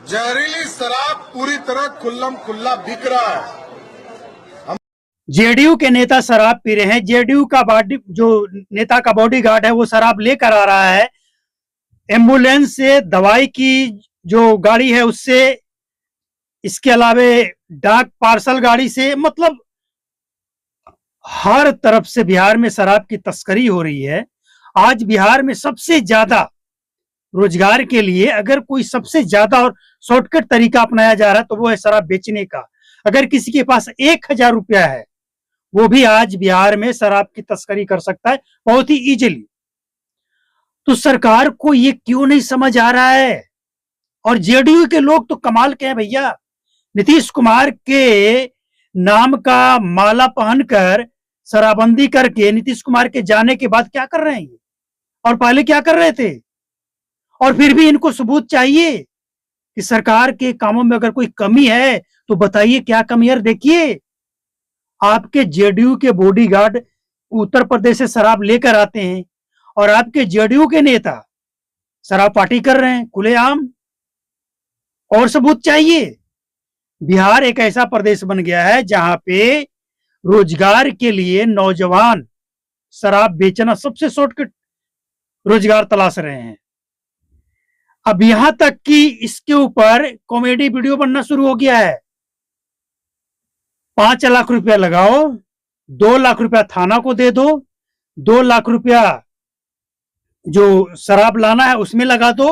जहरीली शराब पूरी तरह खुल्लम खुल्ला बिक रहा है। जेडीयू के नेता शराब पी रहे हैं। जेडीयू का बॉडी जो नेता का बॉडीगार्ड है वो शराब लेकर आ रहा है। एम्बुलेंस से, दवाई की जो गाड़ी है उससे, इसके अलावे डाक पार्सल गाड़ी से, मतलब हर तरफ से बिहार में शराब की तस्करी हो रही है। आज बिहार में सबसे ज्यादा रोजगार के लिए अगर कोई सबसे ज्यादा और शॉर्टकट तरीका अपनाया जा रहा है तो वो है शराब बेचने का। अगर किसी के पास 1,000 रुपया है वो भी आज बिहार में शराब की तस्करी कर सकता है बहुत ही इजीली। तो सरकार को ये क्यों नहीं समझ आ रहा है? और जेडीयू के लोग तो कमाल के हैं भैया। नीतीश कुमार के नाम का माला पहनकर शराबबंदी करके नीतीश कुमार के जाने के बाद क्या कर रहे हैं ये, और पहले क्या कर रहे थे? और फिर भी इनको सबूत चाहिए कि सरकार के कामों में अगर कोई कमी है तो बताइए क्या कमी है। देखिए, आपके जेडीयू के बॉडीगार्ड उत्तर प्रदेश से शराब लेकर आते हैं और आपके जेडीयू के नेता शराब पार्टी कर रहे हैं खुलेआम। और सबूत चाहिए। बिहार एक ऐसा प्रदेश बन गया है जहां पे रोजगार के लिए नौजवान शराब बेचना सबसे शॉर्टकट रोजगार तलाश रहे हैं। अब यहां तक कि इसके ऊपर कॉमेडी वीडियो बनना शुरू हो गया है। 5 लाख रुपया लगाओ, 2 लाख रुपया थाना को दे दो, 2 लाख रुपया जो शराब लाना है उसमें लगा दो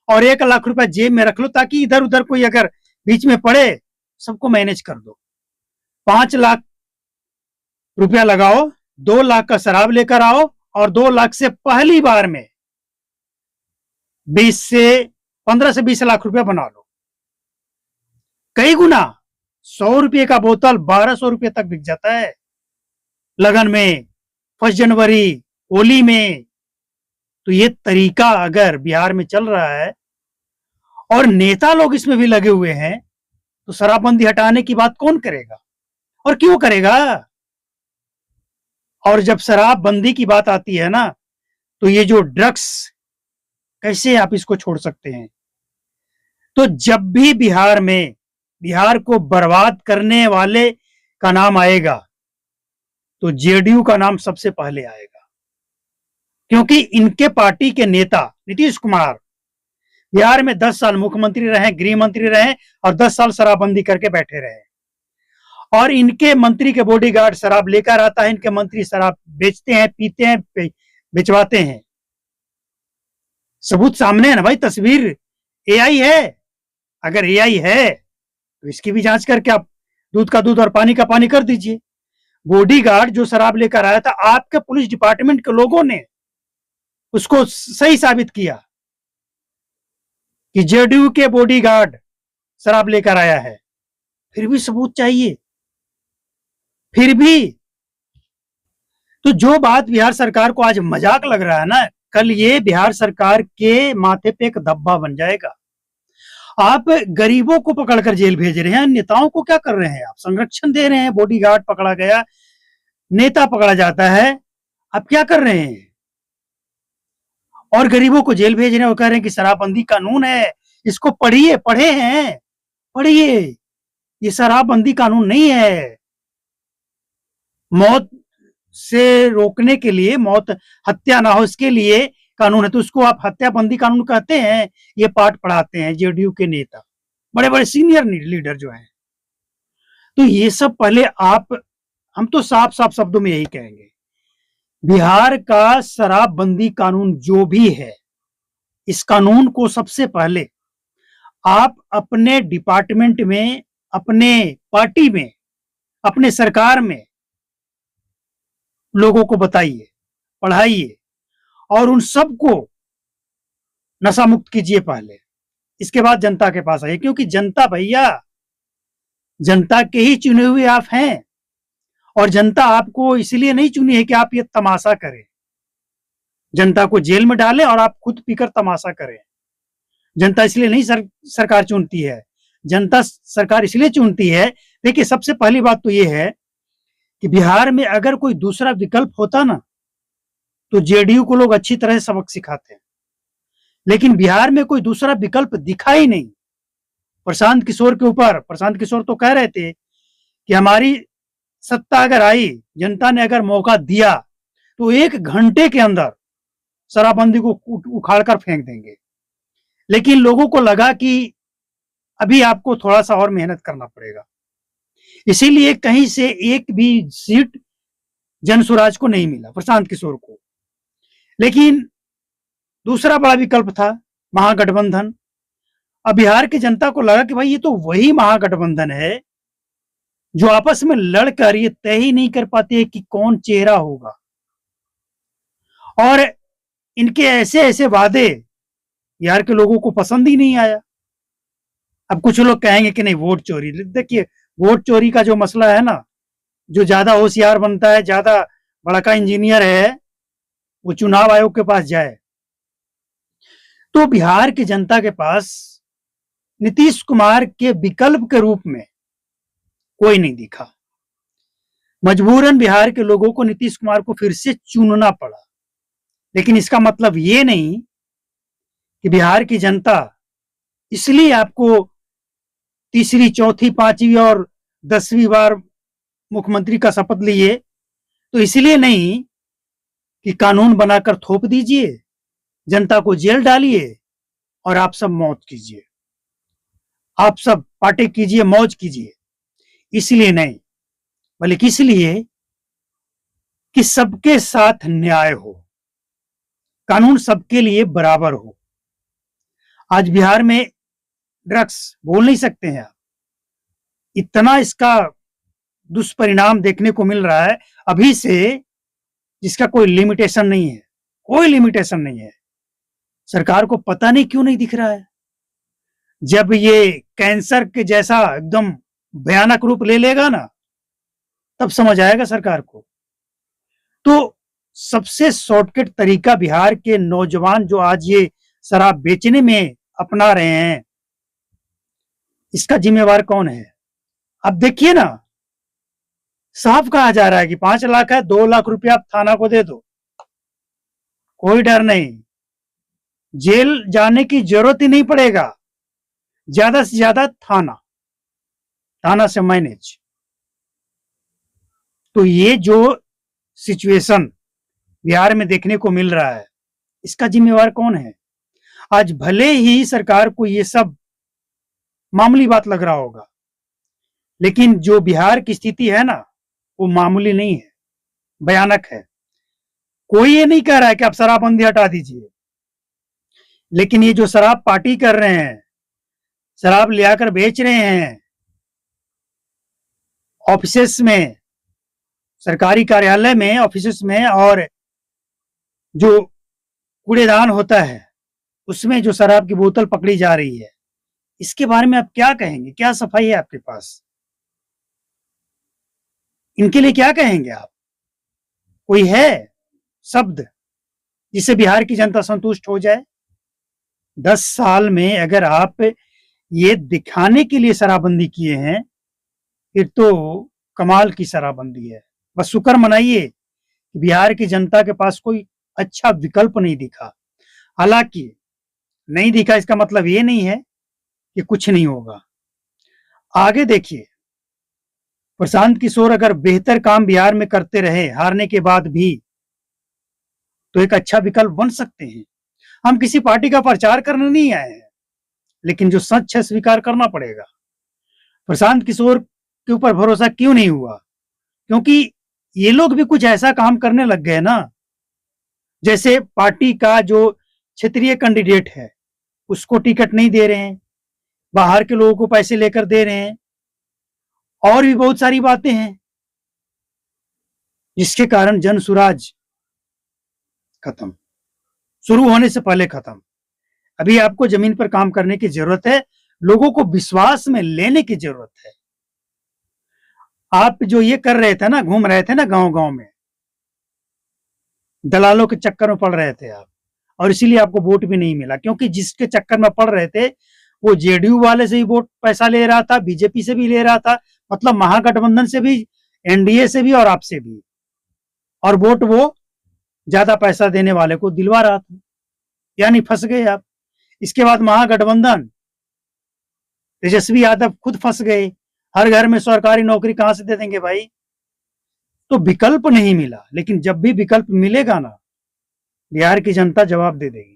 और 1 लाख रुपया जेब में रख लो ताकि इधर उधर कोई अगर बीच में पड़े सबको मैनेज कर दो। 5 लाख रुपया लगाओ, 2 लाख का शराब लेकर आओ और 2 लाख से पहली बार में 15 से 20 लाख रुपया बना लो। कई गुना 100 रुपये का बोतल 1200 रुपये तक बिक जाता है लगन में, 1 जनवरी, होली में। तो ये तरीका अगर बिहार में चल रहा है और नेता लोग इसमें भी लगे हुए हैं तो शराबबंदी हटाने की बात कौन करेगा और क्यों करेगा? और जब शराबबंदी की बात आती है ना तो ये जो ड्रग्स, कैसे आप इसको छोड़ सकते हैं? तो जब भी बिहार में बिहार को बर्बाद करने वाले का नाम आएगा तो जेडीयू का नाम सबसे पहले आएगा, क्योंकि इनके पार्टी के नेता नीतीश कुमार बिहार में 10 साल मुख्यमंत्री रहे, गृह मंत्री रहे और 10 साल शराबबंदी करके बैठे रहे। और इनके मंत्री के बॉडीगार्ड शराब लेकर आता है, इनके मंत्री शराब बेचते हैं, पीते हैं, बेचवाते हैं। सबूत सामने है ना भाई, तस्वीर एआई है। अगर एआई है तो इसकी भी जांच करके आप दूध का दूध और पानी का पानी कर दीजिए। बॉडीगार्ड जो शराब लेकर आया था, आपके पुलिस डिपार्टमेंट के लोगों ने उसको सही साबित किया कि जेडीयू के बॉडीगार्ड शराब लेकर आया है। फिर भी सबूत चाहिए, फिर भी। तो जो बात बिहार सरकार को आज मजाक लग रहा है ना, कल ये बिहार सरकार के माथे पे एक धब्बा बन जाएगा। आप गरीबों को पकड़कर जेल भेज रहे हैं, नेताओं को क्या कर रहे हैं? आप संरक्षण दे रहे हैं। बॉडीगार्ड पकड़ा गया, नेता पकड़ा जाता है, आप क्या कर रहे हैं? और गरीबों को जेल भेज रहे हैं और कह रहे हैं कि शराबबंदी कानून है, इसको पढ़िए। पढ़े हैं? पढ़िए, ये शराबबंदी कानून नहीं है। मौत से रोकने के लिए, मौत हत्या ना हो इसके लिए कानून है, तो उसको आप हत्याबंदी कानून कहते हैं। ये पाठ पढ़ाते हैं जेडीयू के नेता, बड़े बड़े सीनियर लीडर जो हैं। तो ये सब पहले हम तो साफ साफ शब्दों में यही कहेंगे, बिहार का शराबबंदी कानून जो भी है, इस कानून को सबसे पहले आप अपने डिपार्टमेंट में, अपने पार्टी में, अपने सरकार में लोगों को बताइए, पढ़ाइए और उन सबको नशा मुक्त कीजिए पहले। इसके बाद जनता के पास आइए, क्योंकि जनता भैया, जनता के ही चुने हुए आप हैं। और जनता आपको इसलिए नहीं चुनी है कि आप ये तमाशा करें, जनता को जेल में डालें और आप खुद पीकर तमाशा करें। जनता इसलिए नहीं सरकार चुनती है। जनता सरकार इसलिए चुनती है। देखिए, सबसे पहली बात तो ये है कि बिहार में अगर कोई दूसरा विकल्प होता ना तो जेडीयू को लोग अच्छी तरह से सबक सिखाते हैं, लेकिन बिहार में कोई दूसरा विकल्प दिखा ही नहीं। प्रशांत किशोर के ऊपर, प्रशांत किशोर तो कह रहे थे कि हमारी सत्ता अगर आई, जनता ने अगर मौका दिया तो 1 घंटे के अंदर शराबबंदी को उखाड़ कर फेंक देंगे। लेकिन लोगों को लगा कि अभी आपको थोड़ा सा और मेहनत करना पड़ेगा, इसीलिए कहीं से एक भी सीट जनसुराज को नहीं मिला, प्रशांत किशोर को। लेकिन दूसरा बड़ा विकल्प था महागठबंधन। अब बिहार की जनता को लगा कि भाई ये तो वही महागठबंधन है जो आपस में लड़कर ये तय ही नहीं कर पाते कि कौन चेहरा होगा, और इनके ऐसे ऐसे वादे बिहार के लोगों को पसंद ही नहीं आया। अब कुछ लोग कहेंगे कि नहीं वोट चोरी, देखिए वोट चोरी का जो मसला है ना, जो ज्यादा होशियार बनता है, ज्यादा बड़ा इंजीनियर है, वो चुनाव आयोग के पास जाए। तो बिहार की जनता के पास नीतीश कुमार के विकल्प के रूप में कोई नहीं दिखा। मजबूरन बिहार के लोगों को नीतीश कुमार को फिर से चुनना पड़ा। लेकिन इसका मतलब ये नहीं कि बिहार की जनता इसलिए आपको तीसरी, चौथी, पांचवी और 10वीं बार मुख्यमंत्री का शपथ लिए तो इसलिए नहीं कि कानून बनाकर थोप दीजिए, जनता को जेल डालिए और आप सब मौत कीजिए, आप सब पार्टी कीजिए, मौज कीजिए, इसलिए नहीं, बल्कि इसलिए कि सबके साथ न्याय हो, कानून सबके लिए बराबर हो। आज बिहार में ड्रग्स बोल नहीं सकते हैं आप, इतना इसका दुष्परिणाम देखने को मिल रहा है अभी से, जिसका कोई लिमिटेशन नहीं है, कोई लिमिटेशन नहीं है। सरकार को पता नहीं क्यों नहीं दिख रहा है। जब ये कैंसर के जैसा एकदम भयानक रूप ले लेगा ना, तब समझ आएगा सरकार को। तो सबसे शॉर्टकट तरीका बिहार के नौजवान जो आज ये शराब बेचने में अपना रहे हैं, इसका जिम्मेवार कौन है? अब देखिए ना, साफ कहा जा रहा है कि 5 लाख है, 2 लाख रुपया आप थाना को दे दो, कोई डर नहीं, जेल जाने की जरूरत ही नहीं पड़ेगा, ज्यादा से ज्यादा थाना से मैनेज। तो ये जो सिचुएशन बिहार में देखने को मिल रहा है, इसका जिम्मेवार कौन है? आज भले ही सरकार को ये सब मामूली बात लग रहा होगा, लेकिन जो बिहार की स्थिति है ना, वो मामूली नहीं है, भयानक है। कोई ये नहीं कह रहा है कि आप शराबबंदी हटा दीजिए, लेकिन ये जो शराब पार्टी कर रहे हैं, शराब ले आकर बेच रहे हैं ऑफिसेस में, सरकारी कार्यालय में, ऑफिसेस में, और जो कूड़ेदान होता है उसमें जो शराब की बोतल पकड़ी जा रही है, इसके बारे में आप क्या कहेंगे? क्या सफाई है आपके पास? इनके लिए क्या कहेंगे आप? कोई है शब्द जिससे बिहार की जनता संतुष्ट हो जाए? 10 साल में अगर आप ये दिखाने के लिए शराबबंदी किए हैं, फिर तो कमाल की शराबबंदी है। बस शुक्र मनाइए कि बिहार की जनता के पास कोई अच्छा विकल्प नहीं दिखा। हालांकि नहीं दिखा इसका मतलब ये नहीं है कि कुछ नहीं होगा। आगे देखिए, प्रशांत किशोर अगर बेहतर काम बिहार में करते रहे हारने के बाद भी, तो एक अच्छा विकल्प बन सकते हैं। हम किसी पार्टी का प्रचार करने नहीं आए हैं, लेकिन जो सच है स्वीकार करना पड़ेगा। प्रशांत किशोर के ऊपर भरोसा क्यों नहीं हुआ? क्योंकि ये लोग भी कुछ ऐसा काम करने लग गए ना, जैसे पार्टी का जो क्षेत्रीय कैंडिडेट है उसको टिकट नहीं दे रहे हैं, बाहर के लोगों को पैसे लेकर दे रहे हैं, और भी बहुत सारी बातें हैं, जिसके कारण जनसुराज खत्म, शुरू होने से पहले खत्म। अभी आपको जमीन पर काम करने की जरूरत है, लोगों को विश्वास में लेने की जरूरत है। आप जो ये कर रहे थे ना, घूम रहे थे ना गांव गांव में, दलालों के चक्कर में पड़ रहे थे आप, और इसीलिए आपको वोट भी नहीं मिला। क्योंकि जिसके चक्कर में पड़ रहे थे वो जेडीयू वाले से ही वोट पैसा ले रहा था, बीजेपी से भी ले रहा था, मतलब महागठबंधन से भी, एनडीए से भी और आपसे भी, और वोट वो ज्यादा पैसा देने वाले को दिलवा रहा था, यानी फंस गए आप। इसके बाद महागठबंधन तेजस्वी यादव खुद फंस गए, हर घर में सरकारी नौकरी कहां से दे देंगे भाई। तो विकल्प नहीं मिला, लेकिन जब भी विकल्प मिलेगा ना, बिहार की जनता जवाब दे देगी।